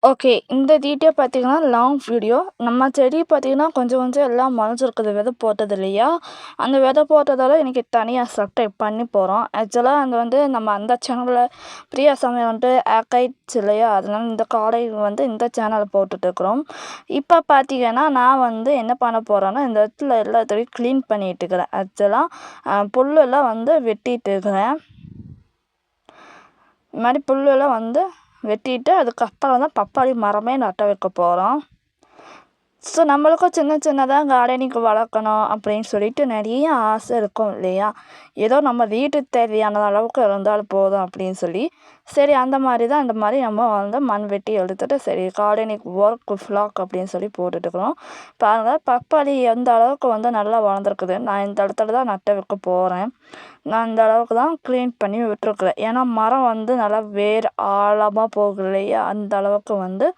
Okay. இந்த video பார்த்தீங்கன்னா, long video. நம்ம செடி பார்த்தீங்கன்னா, கொஞ்சம் கொஞ்சம் எல்லாம் முளைச்சிருக்குது விதை போட்டது இல்லையா? அந்த விதை போட்டதால இன்னைக்கு தனியா சப்ஸ்கிரைப் பண்ணி போகிறோம். ஆக்சுவலா அது வந்து நம்ம அந்த சேனல்ல பிரியா சமையல் வந்துட்டு ஹேக் ஆயிடுச்சு இல்லையா? அதனால இந்த காடை வந்து இந்த சேனல்ல போட்டுட்ருக்குறோம். இப்போ பார்த்தீங்கன்னா, நான் வந்து என்ன பண்ண போகிறேன்னா, இந்த இடத்துல எல்லாத்தையும் க்ளீன் பண்ணிட்டுருக்கிறேன். ஆக்சுவலா புல்லெல்லாம் வந்து வெட்டிட்டு இருக்கிறேன். இது மாரி புல்லெல்லாம் வந்து வெட்டிட்டு அதுக்கப்புறம் தான் பப்பாளி மரமே நட்ட வைக்க போகிறோம். ஸோ நம்மளுக்கும் சின்ன சின்னதாக கார்டனிங் வளர்க்கணும் அப்படின்னு சொல்லிட்டு நிறைய ஆசை இருக்கும் இல்லையா? ஏதோ நம்ம வீட்டுக்கு தேவையான அளவுக்கு இருந்தாலும் போதும் அப்படின்னு சொல்லி, சரி அந்த மாதிரி தான் இந்த மாதிரி நம்ம வந்து மண் வெட்டி எடுத்துட்டு சரி கார்டனிங் ஒர்க் ஃப்ளாக் அப்படின்னு சொல்லி போட்டுட்டுருக்குறோம். பாருங்கள் பப்பாளி எந்த அளவுக்கு வந்து நல்லா வளர்ந்துருக்குது. நான் இந்த இடத்துல தான் நட்ட வைக்க போகிறேன். நான் இந்த அளவுக்கு தான் க்ளீன் பண்ணி விட்டுருக்குறேன். ஏன்னா மரம் வந்து நல்லா வேர் ஆழமாக போகும் இல்லையா? அந்த அளவுக்கு வந்து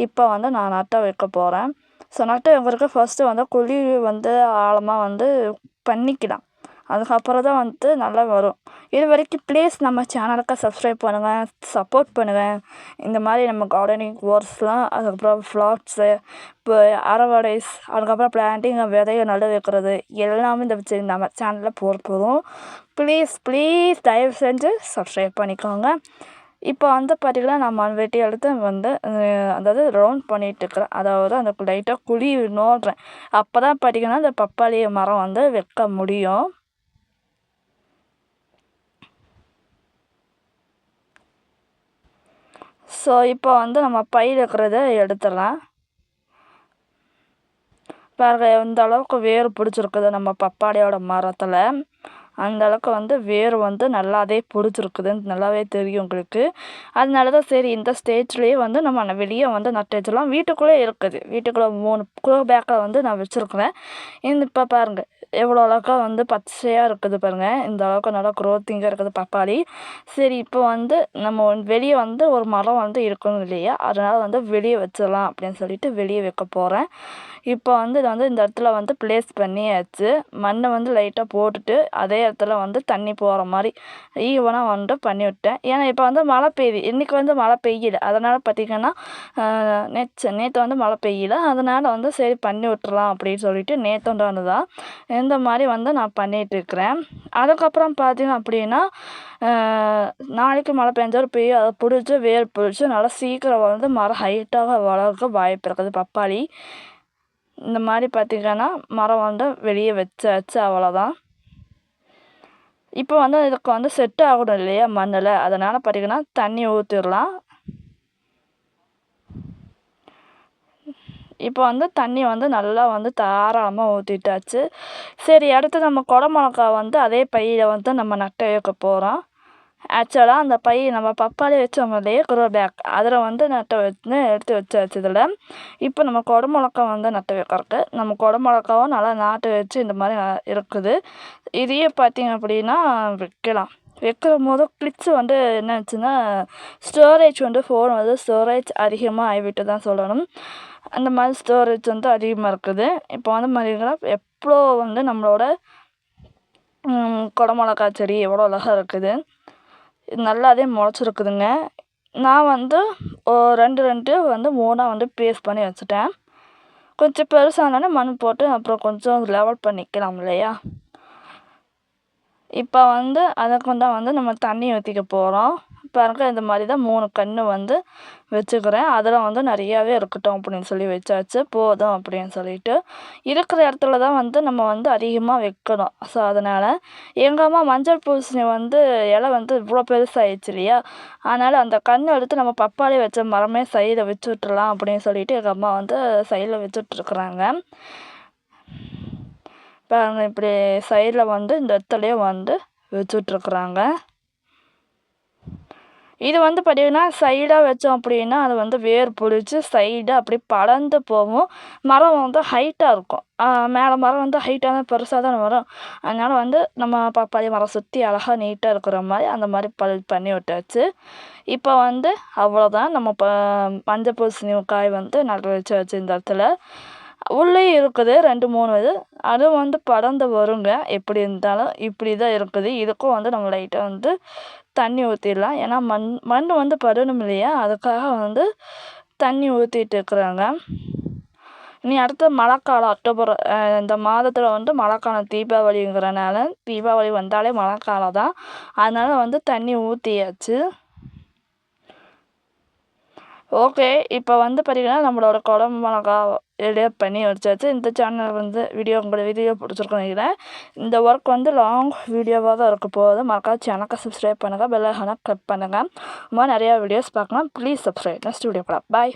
இப்போ வந்து நான் நட்ட வைக்க போகிறேன். ஸோ நட்டு வைக்கிறதுக்கு ஃபஸ்ட்டு வந்து குழி வந்து ஆழமாக வந்து பண்ணிக்கலாம். அதுக்கப்புறம் தான் வந்து நல்லா வரும். இது வரைக்கும் ப்ளீஸ் நம்ம சேனலுக்கு சப்ஸ்கிரைப் பண்ணுங்கள், சப்போர்ட் பண்ணுங்கள். இந்த மாதிரி நம்ம கார்டனிங் ஒர்க்ஸ்லாம் அதுக்கப்புறம் ஃப்ளாட்ஸு இப்போ அரவடைஸ் அதுக்கப்புறம் பிளான்டிங் விதைய நடு வைக்கிறது எல்லாமே இந்த நம்ம சேனலில் போகிறோம். ப்ளீஸ் ப்ளீஸ் தயவு செஞ்சு சப்ஸ்கிரைப் பண்ணிக்கோங்க. இப்போ வந்து பார்த்திங்கன்னா நான் மண்வெட்டி எடுத்து வந்து அதாவது ரவுண்ட் பண்ணிகிட்ருக்குறேன். அதாவது அந்த லைட்டாக குழி நோண்டுறேன். அப்போ தான் பார்த்திங்கன்னா இந்த பப்பாளி மரம் வந்து வைக்க முடியும். ஸோ இப்போ வந்து நம்ம பயிர் இருக்கிறத எடுத்துடலாம். பாருங்க எந்த அளவுக்கு வேர் பிடிச்சிருக்குது நம்ம பப்பாளியோட மரத்தில். அந்த அளவுக்கு வந்து வேர் வந்து நல்லாவே பிடிச்சிருக்குதுன்னு நல்லாவே தெரியும் உங்களுக்கு. அதனால தான் சரி இந்த ஸ்டேஜ்லேயே வந்து நம்ம வெளியே வந்து நட்டு வச்சிடலாம். வீட்டுக்குள்ளே இருக்குது. வீட்டுக்குள்ளே 3 க்ரோ பேக்கில் வந்து நான் வச்சுருக்குறேன். இப்போ பாருங்கள் எவ்வளோ அழகா வந்து பச்சையாக இருக்குது பாருங்கள். இந்த அளவுக்கு நல்லா க்ரோத்திங்காக இருக்குது பப்பாளி. சரி இப்போ வந்து நம்ம வெளியே வந்து ஒரு மரம் வந்து இருக்கணும் இல்லையா? அதனால் வந்து வெளியே வச்சிடலாம் அப்படின்னு சொல்லிட்டு வெளியே வைக்க போகிறேன். இப்போ வந்து இதை வந்து இந்த இடத்துல வந்து ப்ளேஸ் பண்ணியாச்சு. மண்ணை வந்து லைட்டாக போட்டுட்டு அதே இடத்துல வந்து தண்ணி போகிற மாதிரி ஈவனாக வந்து பண்ணி விட்டேன். ஏன்னா இப்போ வந்து மழை பெய்யுது. இன்றைக்கி வந்து மழை பெய்யல. அதனால் பார்த்திங்கன்னா நேற்று வந்து மழை பெய்யல. அதனால் வந்து சரி பண்ணி விட்டுறலாம் அப்படின்னு சொல்லிட்டு நேற்றுண்டானது தான் இந்த மாதிரி வந்து நான் பண்ணிகிட்ருக்கிறேன். அதுக்கப்புறம் பார்த்திங்க அப்படின்னா நாளைக்கு மழை பெஞ்சாலும் பெய்யும். அதை பிடிச்சி வேர் பிடிச்சி நல்லா சீக்கிரம் வந்து மரம் ஹைட்டாக வளர்க்க வாய்ப்பு இருக்குது பப்பாளி. இந்த மாதிரி பார்த்திங்கன்னா மரம் வந்து வெளியே வச்சாச்சு அவ்வளோதான். இப்போ வந்து இதுக்கு வந்து செட் ஆகணும் இல்லையா மண்ணில்? அதனால் பார்த்திங்கன்னா தண்ணி ஊற்றிடலாம். இப்போ வந்து தண்ணி வந்து நல்லா வந்து தாராளமாக ஊற்றிட்டாச்சு. சரி அடுத்து நம்ம குடமிளகா வந்து அதே பையில் வந்து நம்ம நட்டு வைக்க போகிறோம். ஆக்சுவலாக அந்த பை நம்ம பப்பாளி வச்சோம் இல்லையா க்ரோ பேக் அதில் வந்து நட்டு வச்சு எடுத்து வச்சாச்சு இதில். இப்போ நம்ம குடமிளகா வந்து நட்டு வைக்கிறதுக்கு நம்ம குடமிளகாவும் நல்லா நாட்டு வச்சு இந்த மாதிரி இருக்குது. இதையே பார்த்திங்க அப்படின்னா வைக்கலாம். வைக்கும் போது கிளிப்ஸ் வந்து என்ன ஆச்சுன்னா ஸ்டோரேஜ் வந்து ஃபோன் வந்து ஸ்டோரேஜ் அதிகமாக ஆகிவிட்டு தான் சொல்லணும். அந்த மாதிரி ஸ்டோரேஜ் வந்து அதிகமாக இருக்குது. இப்போ வந்து பார்த்திங்கன்னா எவ்வளோ வந்து நம்மளோட குடமிளகா செடி எவ்வளோ அழகாக இருக்குது. நல்லாவே முளைச்சிருக்குதுங்க. நான் வந்து 2 வந்து 3 வந்து பேஸ்ட் பண்ணி வச்சுட்டேன். கொஞ்சம் பெருசானோடனே மண் போட்டு அப்புறம் கொஞ்சம் லெவல் பண்ணிக்கலாம் இல்லையா? இப்போ வந்து அதுக்கு தான் வந்து நம்ம தண்ணி ஊற்றிக்க போகிறோம். பாருங்க இந்த மாதிரி தான் 3 கன்று வந்து வச்சுக்கிறேன். அதில் வந்து நிறையாவே இருக்கட்டும் அப்படின்னு சொல்லி வச்சாச்சு. போதும் அப்படின்னு சொல்லிட்டு இருக்கிற இடத்துல தான் வந்து நம்ம வந்து அதிகமாக வைக்கணும். ஸோ அதனால் எங்கள் அம்மா மஞ்சள் பூசணி வந்து இலை வந்து இவ்வளோ பெருசாகிடுச்சு இல்லையா? அதனால் அந்த கன்று எடுத்து நம்ம பப்பாளி வச்ச மரமே சைடில் வச்சு விட்டுறலாம் அப்படின்னு சொல்லிட்டு எங்கள் அம்மா வந்து சைடில் வச்சுட்ருக்குறாங்க. பாருங்கள் இப்படி சைடில் வந்து இந்த இடத்துலையே வந்து வச்சுட்ருக்குறாங்க. இது வந்து பார்த்திங்கன்னா சைடாக வச்சோம் அப்படின்னா அது வந்து வேர் பிடிச்சி சைடாக அப்படி படர்ந்து போகும். மரம் வந்து ஹைட்டாக இருக்கும். மேலே மரம் வந்து ஹைட்டாக தான் பெருசாக தான் வரும். அதனால் வந்து நம்ம பப்பாளி மரம் சுற்றி அழகாக நீட்டாக இருக்கிற மாதிரி அந்த மாதிரி பண்ணி விட்டாச்சு. இப்போ வந்து அவ்வளோதான் நம்ம மஞ்சள் பூசணி காய் வந்து நட்டு வச்சாச்சு இந்த இடத்துல. உள்ளே இருக்குது 2, 3 இது. அதுவும் வந்து படர்ந்து வருங்க. எப்படி இருந்தாலும் இப்படி தான் இருக்குது. இதுக்கும் வந்து நம்ம லைட்டாக வந்து தண்ணி ஊற்றிடலாம். ஏன்னா மண் வந்து படணும் இல்லையா? அதுக்காக வந்து தண்ணி ஊற்றிட்டு இருக்கிறேங்க. இனி அடுத்து மழைக்காலம் அக்டோபர் இந்த மாதத்தில் வந்து மழைக்காலம் தீபாவளிங்கிறனால தீபாவளி வந்தாலே மழைக்காலம் தான். அதனால் வந்து தண்ணி ஊற்றியாச்சு. ஓகே, இப்போ வந்து பார்த்திங்கன்னா நம்மளோட குழம்பு மிளகா ரெடியாக பண்ணி வச்சாச்சு. இந்த சேனல் வந்து உங்களோட வீடியோ பிடிச்சிருக்குன்னு நினைக்கிறேன். இந்த ஒர்க் வந்து லாங் வீடியோவாக தான் இருக்க போகுது. மறக்காம சேனலுக்கு சப்ஸ்கிரைப் பண்ணுங்கள், பெல் ஐகானை கிளிக் பண்ணுங்கள். இந்த மாதிரி நிறையா வீடியோஸ் பார்க்கலாம். Please subscribe. நெக்ஸ்ட் வீடியோ பார்க்கலாம். பாய்.